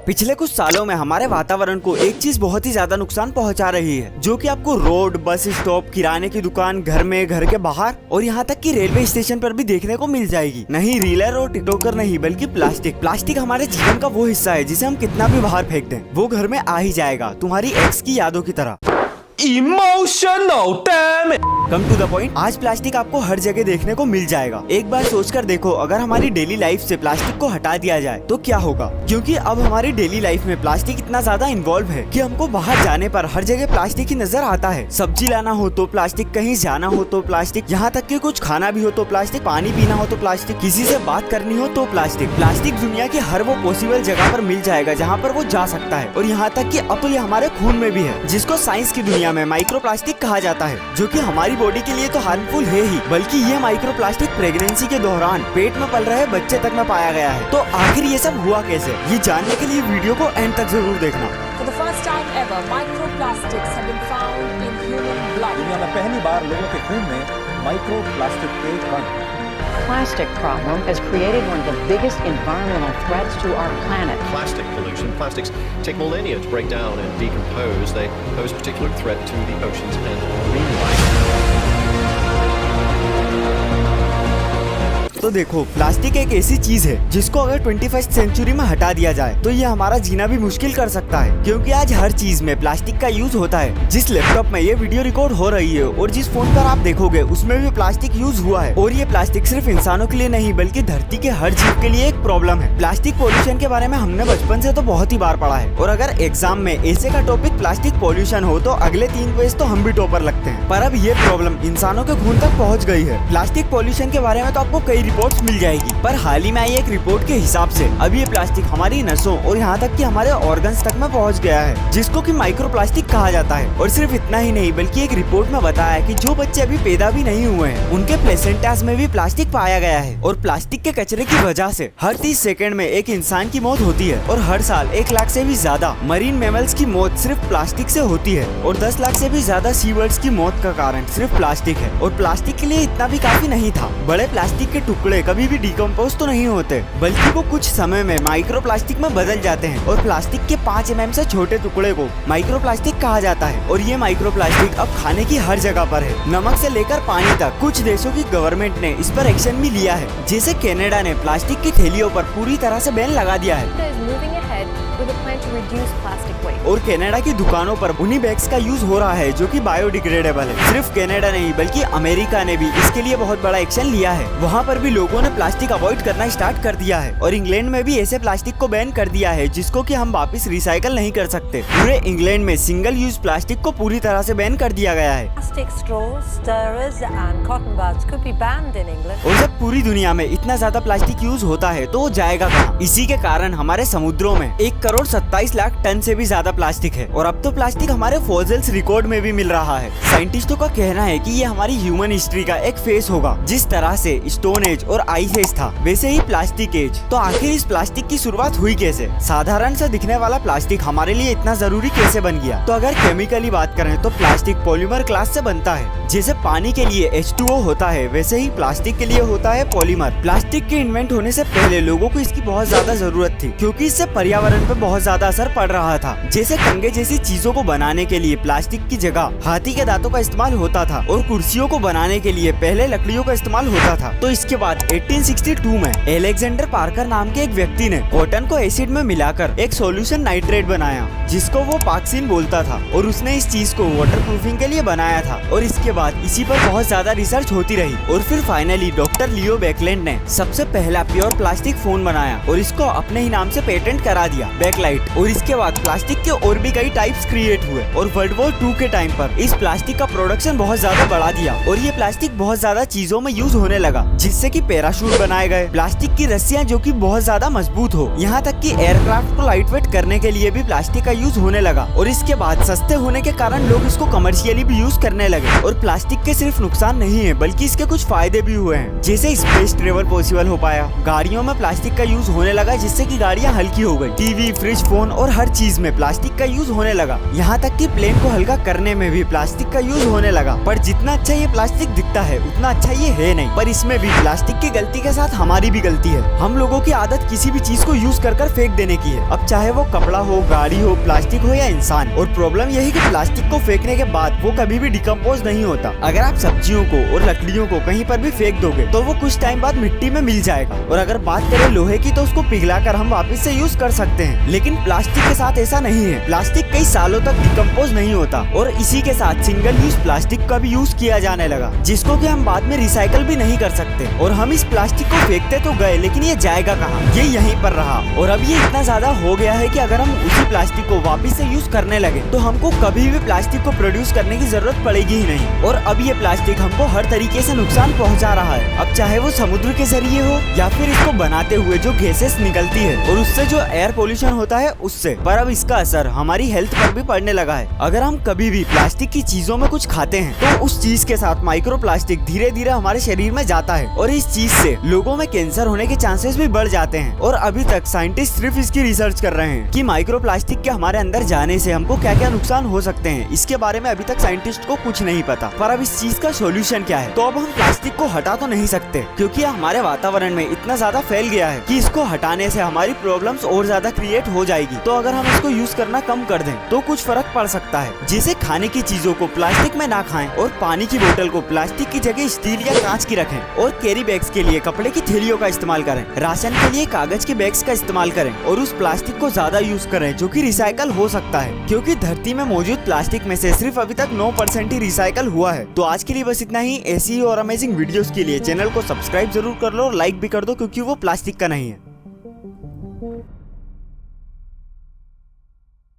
पिछले कुछ सालों में हमारे वातावरण को एक चीज बहुत ही ज्यादा नुकसान पहुंचा रही है, जो कि आपको रोड, बस स्टॉप, किराने की दुकान, घर में, घर के बाहर और यहाँ तक कि रेलवे स्टेशन पर भी देखने को मिल जाएगी। नहीं रीलर और टिकटॉकर नहीं, बल्कि प्लास्टिक। प्लास्टिक हमारे जीवन का वो हिस्सा है जिसे हम कितना भी बाहर फेंक दें, वो घर में आ ही जाएगा, तुम्हारी एक्स की यादों की तरह। Emotional damn it! Come to the point, आज प्लास्टिक आपको हर जगह देखने को मिल जाएगा। एक बार सोचकर देखो, अगर हमारी डेली लाइफ से प्लास्टिक को हटा दिया जाए तो क्या होगा। क्योंकि अब हमारी डेली लाइफ में प्लास्टिक इतना ज्यादा इन्वॉल्व है कि हमको बाहर जाने पर हर जगह प्लास्टिक ही नजर आता है। सब्जी लाना हो तो प्लास्टिक, कहीं जाना हो तो प्लास्टिक, यहाँ तक कि कुछ खाना भी हो तो प्लास्टिक, पानी पीना हो तो प्लास्टिक, किसी से बात करनी हो तो प्लास्टिक। प्लास्टिक दुनिया की हर वो पॉसिबल जगह पर मिल जाएगा जहाँ पर वो जा सकता है, और यहाँ तक कि अब तो ये हमारे खून में भी है, जिसको साइंस की दुनिया में माइक्रोप्लास्टिक कहा जाता है, जो कि हमारी बॉडी के लिए तो हार्मफुल है ही, बल्कि ये माइक्रोप्लास्टिक प्रेगनेंसी के दौरान पेट में पल रहे बच्चे तक में पाया गया है। तो आखिर ये सब हुआ कैसे, ये जानने के लिए वीडियो को एंड तक जरूर देखना। For the first time ever, microplastics have been found in human blood. दुनिया में पहली बार लोगों के खून में माइक्रोप्लास्टिक के कण। Plastic problem has created one of the biggest environmental threats to our planet. Plastic pollution. Plastics take millennia to break down and decompose. They pose a particular threat to the oceans and marine life. तो देखो, plastic एक ऐसी चीज है जिसको अगर 21st century में हटा दिया जाए तो ये हमारा जीना भी मुश्किल कर सकता है, क्योंकि आज हर चीज में प्लास्टिक का यूज होता है। जिस लैपटॉप में ये वीडियो रिकॉर्ड हो रही है और जिस फोन पर आप देखोगे उसमें भी प्लास्टिक यूज हुआ है। और ये प्लास्टिक सिर्फ इंसानों के लिए नहीं, बल्कि धरती के हर जीव के लिए एक प्रॉब्लम है। प्लास्टिक पोल्यूशन के बारे में हमने बचपन से तो बहुत ही बार पढ़ा है, और अगर एग्जाम में ऐसे का टॉपिक प्लास्टिक पोल्यूशन हो तो अगले 3 क्विज तो हम भी टॉपर लगते हैं। पर अब ये प्रॉब्लम इंसानों के खून तक पहुँच गई है। प्लास्टिक पोल्यूशन के बारे में तो आपको कई रिपोर्ट्स मिल जाएगी, पर हाल ही में आई एक रिपोर्ट के हिसाब से अब ये प्लास्टिक हमारी नसों और यहाँ तक कि हमारे ऑर्गन्स तक में पहुँच गया है, जिसको कि माइक्रोप्लास्टिक कहा जाता है। और सिर्फ इतना ही नहीं, बल्कि एक रिपोर्ट में बताया है कि जो बच्चे अभी पैदा भी नहीं हुए हैं उनके प्लेसेंटास में भी प्लास्टिक पाया गया है। और प्लास्टिक के कचरे की वजह से हर 30 सेकंड में एक इंसान की मौत होती है, और हर साल 1 लाख से भी ज्यादा मरीन मैमल्स की मौत सिर्फ प्लास्टिक से होती है, और 10 लाख से भी ज्यादा सी बर्ड्स की मौत का कारण सिर्फ प्लास्टिक है। और प्लास्टिक के लिए इतना भी काफी नहीं था, बड़े प्लास्टिक के टुकड़े कभी भी डिकम्पोज तो नहीं होते, बल्कि वो कुछ समय में माइक्रोप्लास्टिक में बदल जाते हैं। और प्लास्टिक के 5 mm से छोटे टुकड़े को माइक्रोप्लास्टिक कहा जाता है। और ये माइक्रोप्लास्टिक अब खाने की हर जगह पर है, नमक से लेकर पानी तक। कुछ देशों की गवर्नमेंट ने इस पर एक्शन भी लिया है, जैसे कनाडा ने प्लास्टिक की थैलियों पर पूरी तरह से बैन लगा दिया है। और कनाडा की दुकानों पर उन्हीं बैग्स का यूज हो रहा है जो कि बायोडिग्रेडेबल है। सिर्फ कनाडा नहीं, बल्कि अमेरिका ने भी इसके लिए बहुत बड़ा एक्शन लिया है। वहाँ पर भी लोगों ने प्लास्टिक अवॉइड करना स्टार्ट कर दिया है। और इंग्लैंड में भी ऐसे प्लास्टिक को बैन कर दिया है जिसको कि हम वापस रिसाइकल नहीं कर सकते। पूरे इंग्लैंड में सिंगल यूज प्लास्टिक को पूरी तरह से बैन कर दिया गया है। और जब पूरी दुनिया में इतना ज्यादा प्लास्टिक यूज होता है तो वो जाएगा कहाँ। इसी के कारण हमारे समुद्रों में 1,27,00,000 टन से भी ज्यादा प्लास्टिक है। और अब तो प्लास्टिक हमारे फॉसिल्स रिकॉर्ड में भी मिल रहा है। साइंटिस्टों का कहना है कि ये हमारी ह्यूमन हिस्ट्री का एक फेस होगा। जिस तरह से स्टोन एज और आइस एज था, वैसे ही प्लास्टिक एज। तो आखिर इस प्लास्टिक की शुरुआत हुई कैसे? साधारण से दिखने वाला प्लास्टिक हमारे लिए इतना जरूरी कैसे बन गया? तो अगर केमिकली बात करें तो प्लास्टिक पॉलीमर क्लास से बनता है। जैसे पानी के लिए H2O होता है, वैसे ही प्लास्टिक के लिए होता है पॉलीमर। प्लास्टिक के इन्वेंट होने से पहले लोगों को इसकी बहुत ज्यादा जरूरत थी, क्योंकि इससे पर्यावरण पर बहुत ज्यादा असर पड़ रहा था। जैसे कंघे जैसी चीजों को बनाने के लिए प्लास्टिक की जगह हाथी के दांतों का इस्तेमाल होता था, और कुर्सियों को बनाने के लिए पहले लकड़ियों का इस्तेमाल होता था। तो इसके बाद 1862 में एलेक्जेंडर पार्कर नाम के एक व्यक्ति ने कॉटन को एसिड में मिलाकर एक सॉल्यूशन नाइट्रेट बनाया, जिसको वो पाक्सिन बोलता था। और उसने इस चीज को वाटर प्रूफिंग के लिए बनाया था। और इसके बाद इसी पर बहुत ज्यादा रिसर्च होती रही, और फिर फाइनली डॉक्टर लियो बैकलैंड ने सबसे पहला प्योर प्लास्टिक फोन बनाया, और इसको अपने ही नाम से पेटेंट करा दिया, बैकलाइट। और इसके बाद प्लास्टिक के और भी कई टाइप्स क्रिएट हुए, और वर्ल्ड वॉर 2 के टाइम पर इस प्लास्टिक का प्रोडक्शन बहुत ज्यादा बढ़ा दिया। और ये प्लास्टिक बहुत ज्यादा चीजों में यूज होने लगा, जिससे कि पैराशूट बनाए गए, प्लास्टिक की रस्सियां जो कि बहुत ज्यादा मजबूत हो, यहाँ तक कि एयरक्राफ्ट को लाइटवेट करने के लिए भी प्लास्टिक का यूज होने लगा। और इसके बाद सस्ते होने के कारण लोग इसको कमर्शियली भी यूज करने लगे। और प्लास्टिक के सिर्फ नुकसान नहीं है, बल्कि इसके कुछ फायदे भी हुए हैं। जैसे स्पेस ट्रेवल पॉसिबल हो पाया, गाड़ियों में प्लास्टिक का यूज होने लगा, जिससे कि गाड़ियां हल्की हो गई, टीवी, फ्रिज, फोन फोन और हर चीज में प्लास्टिक का यूज होने लगा। यहाँ तक कि प्लेन को हल्का करने में भी प्लास्टिक का यूज होने लगा। पर जितना अच्छा ये प्लास्टिक दिखता है उतना अच्छा ये है नहीं। पर इसमें भी प्लास्टिक की गलती के साथ हमारी भी गलती है। हम लोगों की आदत किसी भी चीज को यूज कर फेंक देने की है। अब चाहे वो कपड़ा हो, गाड़ी हो, प्लास्टिक हो या इंसान। और प्रॉब्लम यही कि प्लास्टिक को फेंकने के बाद वो कभी भी डिकम्पोज नहीं होता। अगर आप सब्जियों को और लकड़ियों को कहीं पर भी फेंक दोगे तो वो कुछ टाइम बाद मिट्टी में मिल जाएगा। और अगर बात करें लोहे की तो उसको पिघलाकर हम वापस से यूज कर सकते हैं। लेकिन प्लास्टिक के साथ ऐसा नहीं है। प्लास्टिक कई सालों तक डिकम्पोज नहीं होता और इसी के साथ सिंगल यूज प्लास्टिक का भी यूज किया जाने लगा, जिसको कि हम बाद में रिसाइकल भी नहीं कर सकते। और हम इस प्लास्टिक को फेंकते तो गए लेकिन ये जाएगा कहाँ? ये यहीं पर रहा। और अब ये इतना ज्यादा हो गया है कि अगर हम उसी प्लास्टिक को वापस से यूज करने लगे तो हमको कभी भी प्लास्टिक को प्रोड्यूस करने की जरूरत पड़ेगी ही नहीं। और अब ये प्लास्टिक हमको हर तरीके से नुकसान पहुंचा रहा है। अब चाहे वो समुद्र के जरिए हो या फिर इसको बनाते हुए जो गैसेस निकलती है और उससे जो एयर पोल्यूशन होता है उससे। पर अब इसका असर हमारी हेल्थ पर भी पड़ने लगा है। अगर हम कभी भी प्लास्टिक की चीजों में कुछ खाते हैं तो उस चीज के साथ माइक्रो प्लास्टिक धीरे धीरे हमारे शरीर में जाता है और इस चीज से लोगों में कैंसर होने के चांसेस भी बढ़ जाते हैं। और अभी तक साइंटिस्ट सिर्फ इसकी रिसर्च कर रहे हैं कि माइक्रो प्लास्टिक के हमारे अंदर जाने से हमको क्या क्या नुकसान हो सकते हैं। इसके बारे में अभी तक साइंटिस्ट को कुछ नहीं पता। पर अब इस चीज का सोल्यूशन क्या है? तो अब हम प्लास्टिक को हटा तो नहीं सकते क्योंकि हमारे वातावरण में इतना ज्यादा फैल गया है कि इसको हटाने से हमारी प्रॉब्लम्स और ज्यादा क्रिएट हो जाएगी। तो अगर हम इसको यूज करना कम कर दें तो कुछ फर्क पड़ सकता है। जैसे खाने की चीजों को प्लास्टिक में ना खाएं और पानी की बोतल को प्लास्टिक की जगह स्टील या कांच की रखें और कैरी बैग्स के लिए कपड़े की थैलियों का इस्तेमाल करें। राशन के लिए कागज के बैग्स का इस्तेमाल करें और उस प्लास्टिक को ज्यादा यूज करें जो कि रिसाइकल हो सकता है, क्योंकि धरती में मौजूद प्लास्टिक में से सिर्फ अभी तक 9% ही रिसाइकल हुआ है। तो आज के लिए बस इतना ही। ऐसी और अमेजिंग वीडियोस के लिए चैनल को सब्सक्राइब जरूर कर लो और लाइक भी कर दो क्योंकि वो प्लास्टिक का नहीं है।